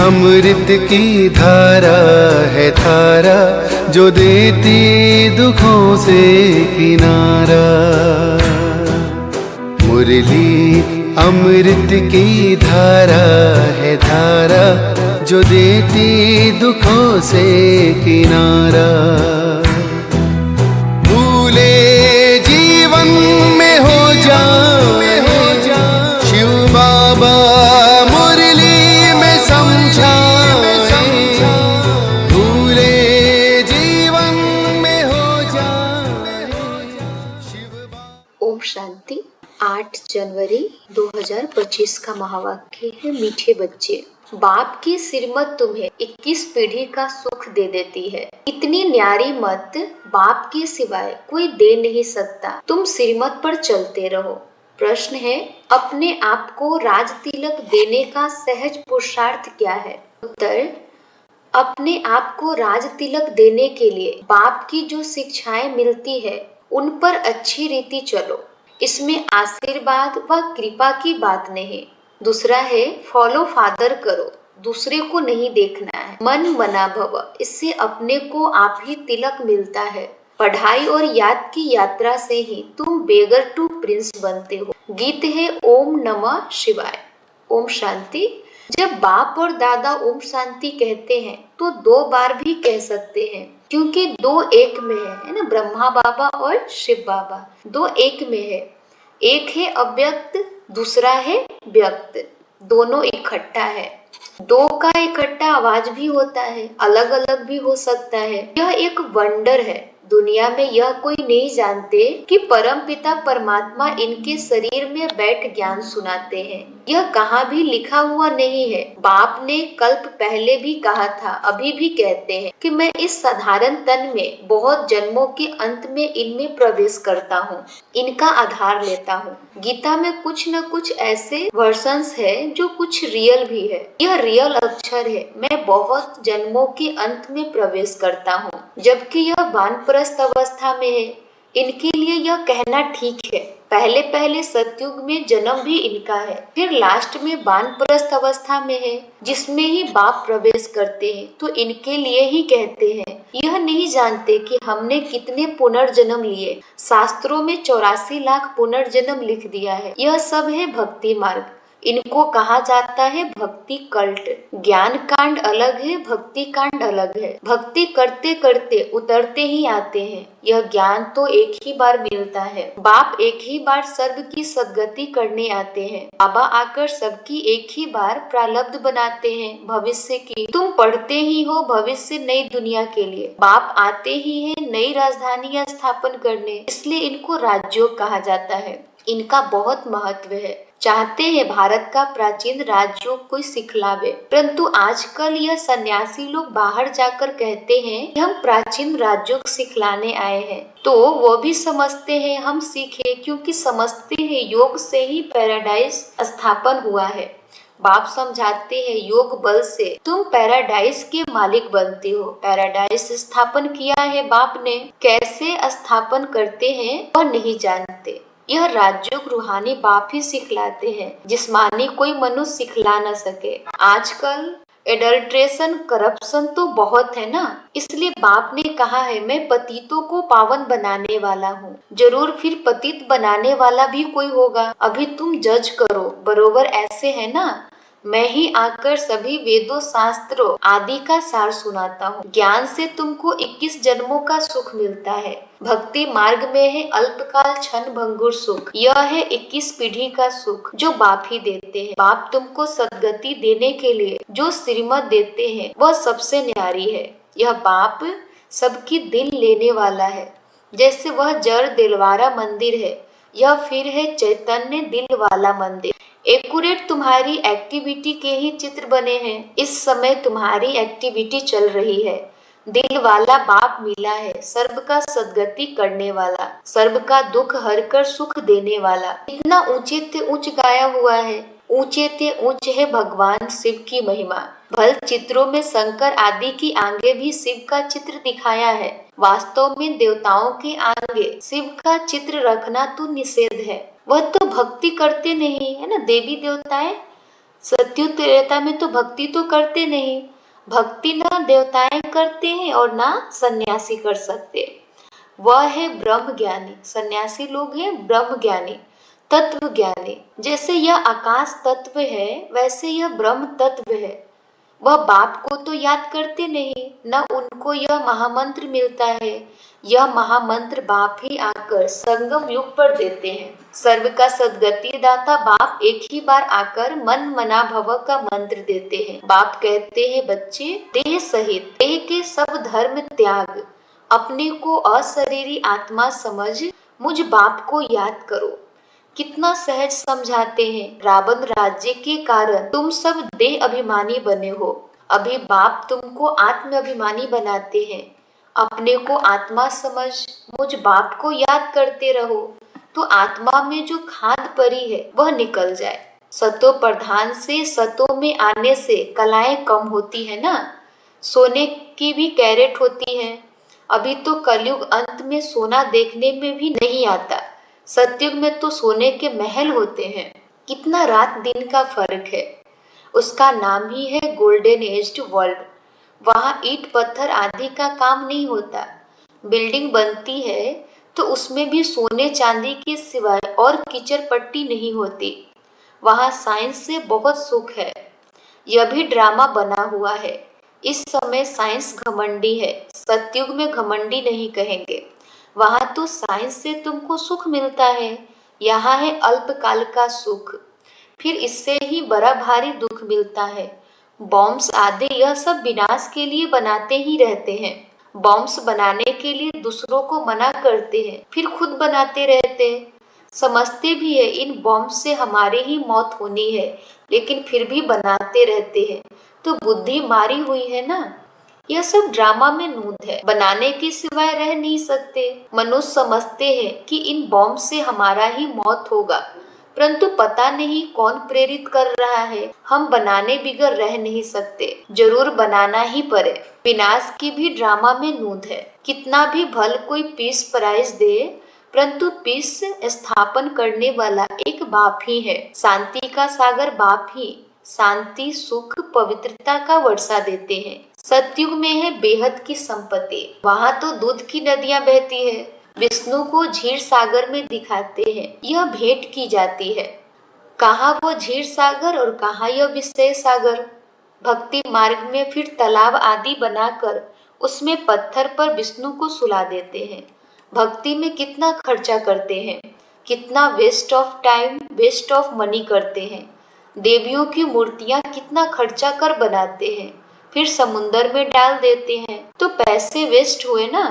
अमृत की धारा है धारा, जो देती दुखों से किनारा। मुरली अमृत की धारा है धारा, जो देती दुखों से किनारा। भूले जीवन में हो जाए शिव बाबा मुरली में समझाए। भूले जीवन में हो जाए शिव बाबा। ओम शांति। 8 जनवरी 2025 का महावाक्य है, मीठे बच्चे, बाप की सिरमत तुम्हें 21 पीढ़ी का सुख दे देती है। इतनी न्यारी मत बाप के सिवाय कोई दे नहीं सकता। तुम सिरमत पर चलते रहो। प्रश्न है, अपने आप को राज तिलक देने का सहज पुरुषार्थ क्या है? उत्तर, अपने आप को राज तिलक देने के लिए बाप की जो शिक्षाएं मिलती है उन पर अच्छी रीति चलो। इसमें आशीर्वाद व कृपा की बात नहीं। दूसरा है, फॉलो फादर करो, दूसरे को नहीं देखना है। मन मना भव, इससे अपने को आप ही तिलक मिलता है। पढ़ाई और याद की यात्रा से ही तुम बेगर टू प्रिंस बनते हो। गीत है ओम नमः शिवाय। ओम शांति। जब बाप और दादा ओम शांति कहते हैं तो 2 बार भी कह सकते हैं, क्योंकि 2 एक में है ना, ब्रह्मा बाबा और शिव बाबा 2 एक में है। एक है अव्यक्त, दूसरा है व्यक्त, दोनों इकट्ठा है। 2 का इकट्ठा आवाज भी होता है, अलग अलग भी हो सकता है। यह एक वंडर है। दुनिया में यह कोई नहीं जानते कि परम पिता परमात्मा इनके शरीर में बैठ ज्ञान सुनाते हैं। यह कहाँ भी लिखा हुआ नहीं है। बाप ने कल्प पहले भी कहा था, अभी भी कहते हैं कि मैं इस साधारण तन में बहुत जन्मों के अंत में इनमें प्रवेश करता हूँ, इनका आधार लेता हूँ। गीता में कुछ न कुछ ऐसे वर्जन्स है जो कुछ रियल भी है। यह रियल अक्षर है, मैं बहुत जन्मों के अंत में प्रवेश करता हूँ, जबकि यह वानप्रस्थ अवस्था में है। इनके लिए यह कहना ठीक है। पहले पहले सतयुग में जन्म भी इनका है, फिर लास्ट में वानप्रस्थ अवस्था में है, जिसमें ही बाप प्रवेश करते हैं, तो इनके लिए ही कहते हैं। यह नहीं जानते कि हमने कितने पुनर्जन्म लिए। शास्त्रों में 84 लाख पुनर्जन्म लिख दिया है। यह सब है भक्ति मार्ग। इनको कहा जाता है भक्ति कल्ट। ज्ञान कांड अलग है, भक्ति कांड अलग है। भक्ति करते करते उतरते ही आते हैं। यह ज्ञान तो एक ही बार मिलता है। बाप एक ही बार सर्व की सद्गति करने आते हैं। बाबा आकर सबकी एक ही बार प्रारब्ध बनाते हैं भविष्य की। तुम पढ़ते ही हो भविष्य नई दुनिया के लिए। बाप आते ही हैं नई राजधानियां स्थापन करने, इसलिए इनको राजयोग कहा जाता है। इनका बहुत महत्व है। चाहते हैं भारत का प्राचीन राजयोग कोई सिखलावे, परंतु आजकल यह सन्यासी लोग बाहर जाकर कहते हैं कि हम प्राचीन राजयोग सिखलाने आए हैं। तो वो भी समझते हैं हम सीखे, क्योंकि समझते हैं योग से ही पैराडाइज स्थापन हुआ है। बाप समझाते हैं योग बल से तुम पैराडाइज के मालिक बनते हो। पैराडाइज स्थापन किया है बाप ने, कैसे स्थापन करते हैं वह नहीं जानते। यह राजयोग रूहानी बाप ही सिखलाते हैं, जिस्मानी कोई मनुष्य सिखला न सके। आजकल एडल्ट्रेशन करप्शन तो बहुत है ना, इसलिए बाप ने कहा है मैं पतितों को पावन बनाने वाला हूँ। जरूर फिर पतित बनाने वाला भी कोई होगा। अभी तुम जज करो, बरोबर ऐसे है ना। मैं ही आकर सभी वेदों शास्त्रों आदि का सार सुनाता हूँ। ज्ञान से तुमको 21 जन्मों का सुख मिलता है। भक्ति मार्ग में है अल्पकाल क्षण भंगुर सुख। यह है 21 पीढ़ी का सुख जो बाप ही देते हैं। बाप तुमको सद्गति देने के लिए जो श्रीमत देते हैं वह सबसे न्यारी है। यह बाप सबकी दिल लेने वाला है। जैसे वह जड़ दिलवारा मंदिर है, यह फिर है चैतन्य दिल वाला मंदिर। एक्यूरेट तुम्हारी एक्टिविटी के ही चित्र बने हैं। इस समय तुम्हारी एक्टिविटी चल रही है। दिल वाला बाप मिला है, सर्व का सद्गति करने वाला, सर्व का दुख हर कर सुख देने वाला। इतना ऊंचे ते ऊंच गाया हुआ है। ऊंचे ते ऊंच है भगवान शिव की महिमा। भल चित्रों में शंकर आदि की आगे भी शिव का चित्र दिखाया है। वास्तव में देवताओं के आगे शिव का चित्र रखना तो निषेध है। वह तो भक्ति करते नहीं है ना। देवी देवताएं सत्युग त्रेता में तो भक्ति तो करते नहीं। भक्ति ना देवताएं करते हैं और ना सन्यासी कर सकते। वह है ब्रह्म ज्ञानी। सन्यासी लोग हैं ब्रह्म ज्ञानी, तत्व ज्ञानी। जैसे यह आकाश तत्व है वैसे यह ब्रह्म तत्व है। वह बाप को तो याद करते नहीं, न उनको यह महामंत्र मिलता है। यह महामंत्र बाप ही आकर संगम युग पर देते हैं। सर्व का सद्गति दाता बाप एक ही बार आकर मन मना भव का मंत्र देते हैं। बाप कहते हैं, बच्चे देह सहित देह के सब धर्म त्याग, अपने को अशरीरी आत्मा समझ मुझ बाप को याद करो। कितना सहज समझाते हैं। रावण राज्य के कारण तुम सब देह अभिमानी बने हो। अभी बाप तुमको आत्म अभिमानी बनाते हैं। अपने को आत्मा समझ मुझ बाप को याद करते रहो, तो आत्मा में जो खाद परी है वह निकल जाए। सतो प्रधान से सतों में आने से कलाएं कम होती है ना। सोने की भी कैरेट होती है। अभी तो कलयुग अंत में सोना देखने में भी नहीं आता। सतयुग में तो सोने के महल होते हैं। कितना रात दिन का फर्क है। उसका नाम ही है गोल्डन एज्ड वर्ल्ड। वहाँ ईंट पत्थर आदि का काम नहीं होता। बिल्डिंग बनती है तो उसमें भी सोने चांदी के सिवाय और कीचड़ पट्टी नहीं होती। वहाँ साइंस से बहुत सुख है। यह भी ड्रामा बना हुआ है। इस समय साइंस घमंडी है। सतयुग में घमंडी नहीं कहेंगे। वहाँ तो साइंस से तुमको सुख मिलता है। यहाँ है अल्पकाल का सुख, फिर इससे ही बड़ा भारी दुख मिलता है। बॉम्ब्स आदि यह सब विनाश के लिए बनाते ही रहते हैं। बॉम्ब्स बनाने के लिए दूसरों को मना करते हैं, फिर खुद बनाते रहते हैं। समझते भी है इन बॉम्ब से हमारी ही मौत होनी है, लेकिन फिर भी बनाते रहते हैं। तो बुद्धि मारी हुई है ना। यह सब ड्रामा में नूद है। बनाने के सिवाय रह नहीं सकते। मनुष्य समझते हैं कि इन बॉम्ब से हमारा ही मौत होगा, परंतु पता नहीं कौन प्रेरित कर रहा है। हम बनाने बिगर रह नहीं सकते, जरूर बनाना ही पड़े। विनाश की भी ड्रामा में नूद है। कितना भी भल कोई पीस प्राइज दे, परंतु पीस स्थापन करने वाला एक बाप ही है। शांति का सागर बाप ही शांति सुख पवित्रता का वर्षा देते हैं। सतयुग में है बेहद की संपत्ति। वहाँ तो दूध की नदियां बहती है। विष्णु को झीर सागर में दिखाते हैं। यह भेंट की जाती है। कहाँ वो झीर सागर और कहाँ यह विषय सागर। भक्ति मार्ग में फिर तालाब आदि बनाकर उसमें पत्थर पर विष्णु को सुला देते हैं। भक्ति में कितना खर्चा करते हैं, कितना waste of time waste of money करते हैं। देवियों की मूर्तियां कितना खर्चा कर बनाते हैं, फिर समुंदर में डाल देते हैं, तो पैसे वेस्ट हुए ना।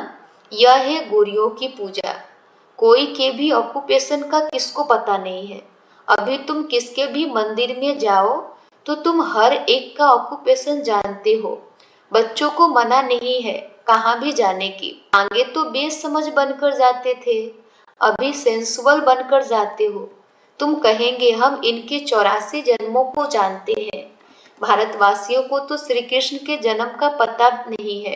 यह है गोरियों की पूजा। कोई के भी ऑक्यूपेशन का किसको पता नहीं है। अभी तुम किसके भी मंदिर में जाओ तो तुम हर एक का ऑक्यूपेशन जानते हो। बच्चों को मना नहीं है कहाँ भी जाने की। आगे तो बेसमझ बनकर जाते थे, अभी सेंसुअल बनकर जाते हो। तुम कहेंगे हम इनके 84 जन्मों को जानते हैं। भारतवासियों को तो श्री कृष्ण के जन्म का पता नहीं है।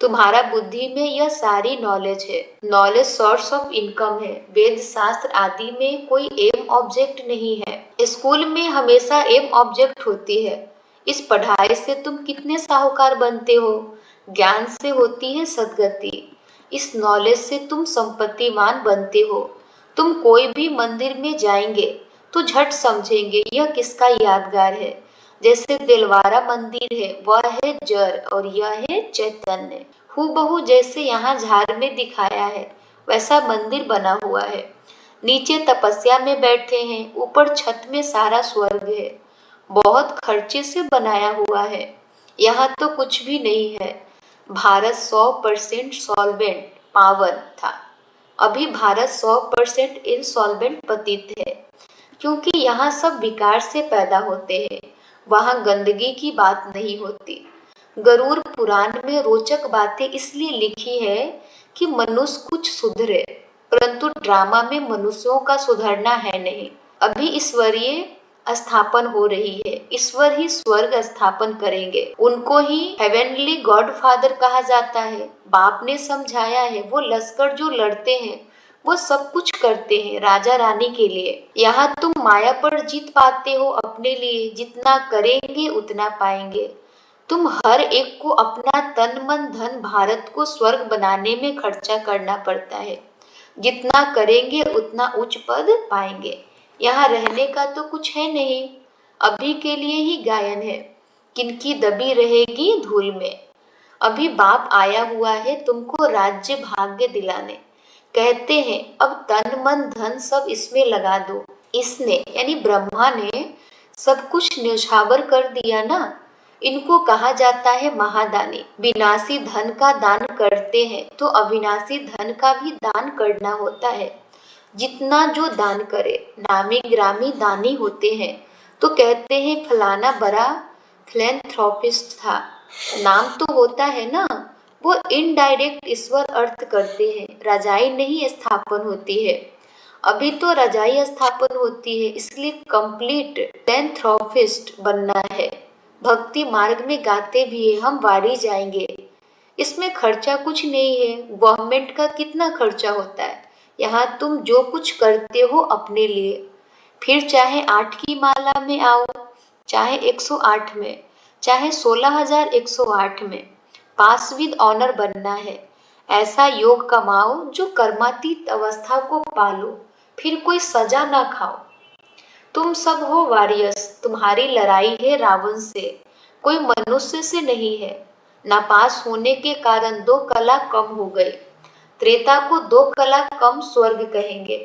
तुम्हारा बुद्धि में यह सारी नॉलेज है। नॉलेज सोर्स ऑफ इनकम है। वेद शास्त्र आदि में कोई एम ऑब्जेक्ट नहीं है। स्कूल में हमेशा एम ऑब्जेक्ट होती है। इस पढ़ाई से तुम कितने साहूकार बनते हो। ज्ञान से होती है सद्गति। इस नॉलेज से तुम संपत्तिमान बनते हो। तुम कोई भी मंदिर में जाएंगे तो झट समझेंगे यह किसका यादगार है। जैसे दिलवारा मंदिर है, वह है जड़ और यह है चैतन्य। हूबहू जैसे यहाँ झाड़ में दिखाया है वैसा मंदिर बना हुआ है। नीचे तपस्या में बैठे हैं, ऊपर छत में सारा स्वर्ग है। बहुत खर्चे से बनाया हुआ है। यहाँ तो कुछ भी नहीं है। भारत 100% सॉल्वेंट पावन था। अभी भारत 100% इंसॉल्वेंट पतित है, क्योंकि यहाँ सब विकार से पैदा होते हैं। वहाँ गंदगी की बात नहीं होती। गरुड़ पुराण में रोचक बातें इसलिए लिखी है कि मनुष्य कुछ सुधरे, परंतु ड्रामा में मनुष्यों का सुधरना है नहीं। अभी ईश्वरीय स्थापन हो रही है। ईश्वर ही स्वर्ग स्थापन करेंगे। उनको ही हेवेनली गॉड फादर कहा जाता है। बाप ने समझाया है। वो लश्कर जो लड़ते हैं वो सब कुछ करते हैं राजा रानी के लिए। यहाँ तुम माया पर जीत पाते हो अपने लिए, जितना करेंगे उतना पाएंगे। तुम हर एक को अपना तन मन धन भारत को स्वर्ग बनाने में खर्चा करना पड़ता है। जितना करेंगे उतना उच्च पद पाएंगे। यहाँ रहने का तो कुछ है नहीं, अभी के लिए ही गायन है, किनकी दबी रहेगी धूल में। अभी बाप आया हुआ है तुमको राज्य भाग्य दिलाने। कहते हैं अब तन मन धन सब इसमें लगा दो। इसने यानी ब्रह्मा ने सब कुछ न्यौछावर कर दिया ना। इनको कहा जाता है महादानी। विनाशी धन का दान करते हैं तो अविनाशी धन का भी दान करना होता है। जितना जो दान करे, नामी ग्रामी दानी होते हैं। तो कहते हैं फलाना बड़ा फिलैंथ्रोपिस्ट था, नाम तो होता है ना। वो इनडायरेक्ट ईश्वर अर्थ करते हैं, रजाई नहीं स्थापन होती है। अभी तो रजाई स्थापन होती है, इसलिए कंप्लीट फिलैंथ्रोपिस्ट बनना है। भक्ति मार्ग में गाते भी है हम वारी जाएंगे। इसमें खर्चा कुछ नहीं है, गवर्नमेंट का कितना खर्चा होता है। यहाँ तुम जो कुछ करते हो अपने लिए, फिर चाहे 8 की माला में आओ, चाहे 108 में, चाहे 16,108 में, पास विद ऑनर बनना है। ऐसा योग कमाओ जो कर्मातीत अवस्था को पालो, फिर कोई सजा ना खाओ। तुम सब हो वॉरियर्स, तुम्हारी लड़ाई है रावण से, कोई मनुष्य से नहीं है। नापास होने के कारण 2 कला कम हो गई। त्रेता को 2 कला कम स्वर्ग कहेंगे।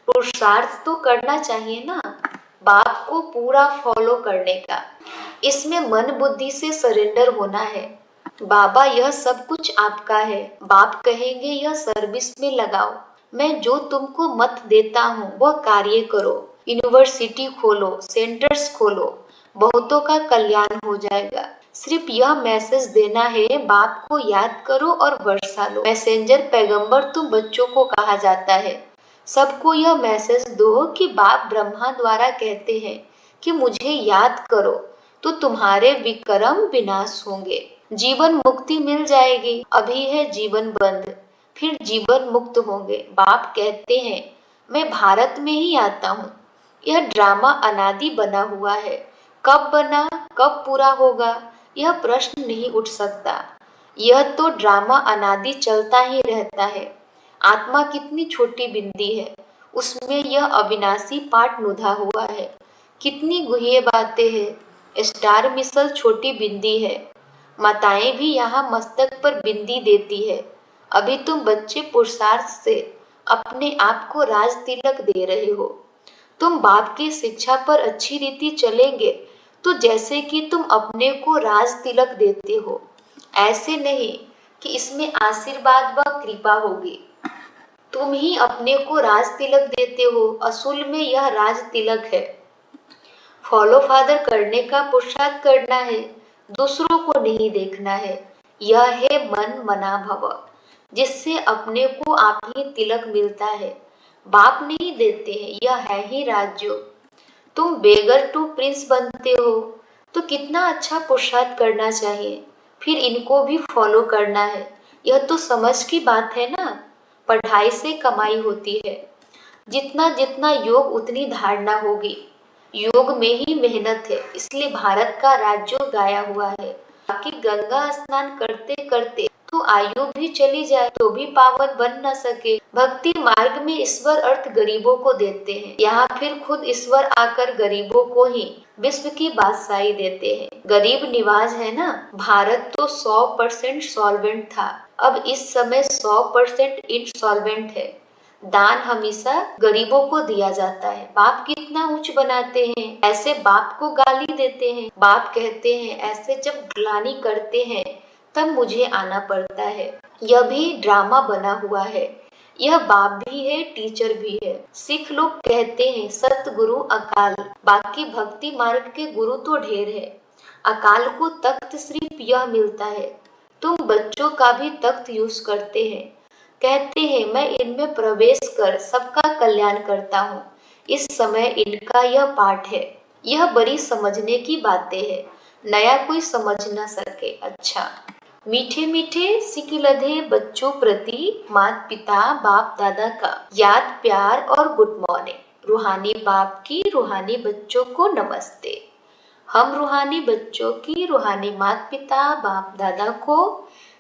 पुरुषार्थ तो करना चाहिए ना, बाप को पूरा फॉलो करने का। इसमें मन बुद्धि से सरेंडर होना है। बाबा यह सब कुछ आपका है, बाप कहेंगे यह सर्विस में लगाओ। मैं जो तुमको मत देता हूँ वह कार्य करो। यूनिवर्सिटी खोलो, सेंटर्स खोलो, बहुतों का कल्याण हो जाएगा। सिर्फ यह मैसेज देना है, बाप को याद करो और वर्षा लो। मैसेंजर पैगंबर तुम बच्चों को कहा जाता है। सबको यह मैसेज दो कि बाप ब्रह्मा द्वारा कहते हैं कि मुझे याद करो तो तुम्हारे विक्रम विनाश होंगे, जीवन मुक्ति मिल जाएगी। अभी है जीवन बंद, फिर जीवन मुक्त होंगे। बाप कहते हैं मैं भारत में ही आता हूँ। यह ड्रामा अनादि बना हुआ है, कब बना कब पूरा होगा यह प्रश्न नहीं उठ सकता। यह तो ड्रामा अनादि चलता ही रहता है। आत्मा कितनी छोटी बिंदी है, उसमें यह अविनाशी पाठ नुधा हुआ है। कितनी गुह्य बातें हैं। स्टार मिसल छोटी बिंदी है, माताएं भी यहाँ मस्तक पर बिंदी देती है। अभी तुम बच्चे पुरुषार्थ से अपने आप को राज तिलक दे रहे हो। तुम बाप की शिक्षा पर अच्छी रीति चलेंगे तो जैसे कि तुम अपने को राज तिलक देते हो, ऐसे नहीं कि इसमें आशीर्वाद व कृपा होगी। तुम ही अपने को राज तिलक देते हो, असूल में यह राज तिलक है। फॉलो फादर करने का पुरुषार्थ करना है, दूसरों को नहीं देखना है। यह है मन मना भव, जिससे अपने को आप ही तिलक मिलता है। बाप नहीं देते हैं, यह है ही राज्य। तुम बेगर टू प्रिंस बनते हो तो कितना अच्छा पुरुषार्थ करना चाहिए, फिर इनको भी फॉलो करना है। यह तो समझ की बात है ना। पढ़ाई से कमाई होती है, जितना जितना योग उतनी धारणा होगी। योग में ही मेहनत है, इसलिए भारत का राज्य गाया हुआ है। बाकी गंगा स्नान करते करते तो आयु भी चली जाए तो भी पावन बन न सके। भक्ति मार्ग में ईश्वर अर्थ गरीबों को देते हैं, यहाँ फिर खुद ईश्वर आकर गरीबों को ही विश्व की बादशाही देते हैं। गरीब निवाज है ना। भारत तो 100% सॉल्वेंट था, अब इस समय 100% इंसॉल्वेंट है। दान हमेशा गरीबों को दिया जाता है। बाप कितना उच्च बनाते हैं, ऐसे बाप को गाली देते हैं। बाप कहते हैं ऐसे जब ग्लानि करते हैं तब मुझे आना पड़ता है। यह भी ड्रामा बना हुआ है। यह बाप भी है, टीचर भी है। सिख लोग कहते हैं सतगुरु अकाल, बाकी भक्ति मार्ग के गुरु तो ढेर है। अकाल को तख्त सिर्फ यह मिलता है। तुम बच्चों का भी तख्त यूज करते हैं, कहते हैं मैं इनमें प्रवेश कर सबका कल्याण करता हूँ। इस समय इनका यह पाठ है। यह बड़ी समझने की बातें है, नया कोई समझ न सके। अच्छा, मीठे मीठे सिकिलधे बच्चों प्रति माता पिता बाप दादा का याद प्यार और गुड मॉर्निंग। रूहानी बाप की रूहानी बच्चों को नमस्ते। हम रूहानी बच्चों की रूहानी माता पिता बाप दादा को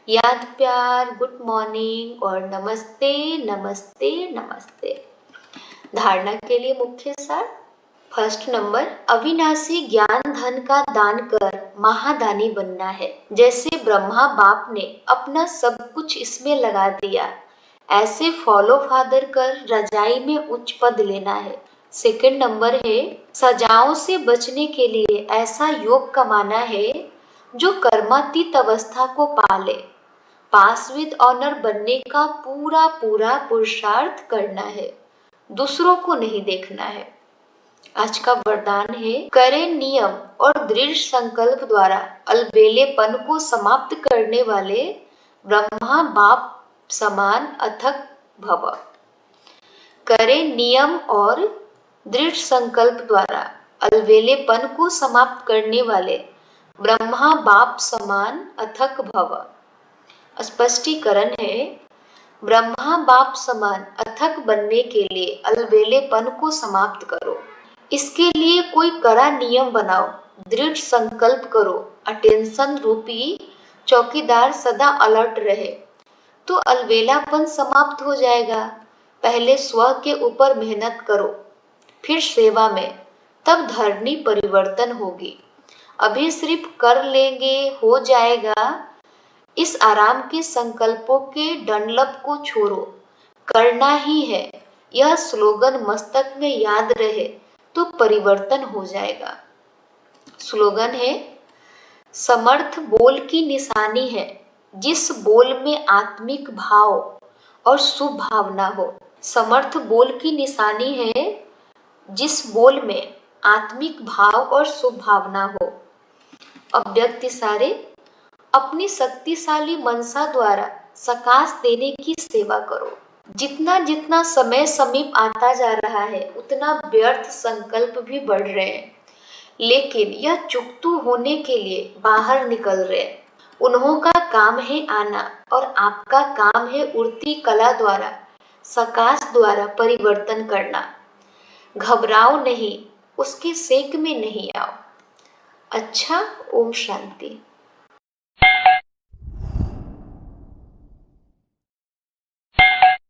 याद प्यार गुड मॉर्निंग और नमस्ते नमस्ते नमस्ते। धारणा के लिए मुख्य सार। फर्स्ट नंबर, अविनाशी ज्ञान धन का दान कर महादानी बनना है। जैसे ब्रह्मा बाप ने अपना सब कुछ इसमें लगा दिया, ऐसे फॉलो फादर कर रजाई में उच्च पद लेना है। सेकंड नंबर है, सजाओं से बचने के लिए ऐसा योग कमाना है जो कर्मातीत अवस्था को पाले। पास विद ऑनर बनने का पूरा पूरा पुरुषार्थ करना है, दूसरों को नहीं देखना है। आज का वरदान है, करें नियम और दृढ़ संकल्प द्वारा अलबेलेपन को समाप्त करने वाले ब्रह्मा बाप समान अथक भव। करें नियम और दृढ़ संकल्प द्वारा अलबेलेपन को समाप्त करने वाले ब्रह्मा बाप समान अथक भव। स्पष्टीकरण है, ब्रह्मा बाप समान अथक बनने के लिए अलबेलेपन को समाप्त करो। इसके लिए कोई कड़ा नियम बनाओ, दृढ़ संकल्प करो, अटेंशन रूपी चौकीदार सदा अलर्ट रहे, तो अलबेलापन समाप्त हो जाएगा। पहले स्व के ऊपर मेहनत करो, फिर सेवा में, तब धरनी परिवर्तन होगी। अभी सिर्फ कर लेंगे हो जाएगा, इस आराम के संकल्पों के डंडलप को छोड़ो, करना ही है। यह स्लोगन मस्तक में याद रहे तो परिवर्तन हो जाएगा। स्लोगन है, समर्थ बोल की निशानी है जिस बोल में आत्मिक भाव और शुभ भावना हो। समर्थ बोल की निशानी है जिस बोल में आत्मिक भाव और शुभ भावना हो। अव्यक्त इशारे, अपनी शक्तिशाली मनसा द्वारा सकाश देने की सेवा करो। जितना जितना समय समीप आता जा रहा है उतना व्यर्थ संकल्प भी बढ़ रहे हैं, लेकिन यह चुकतू होने के लिए बाहर निकल रहे हैं। उन्हों का काम है आना और आपका काम है उड़ती कला द्वारा सकाश द्वारा परिवर्तन करना। घबराओ नहीं, उसके सेक में नहीं आओ। अच्छा, ओम शांति।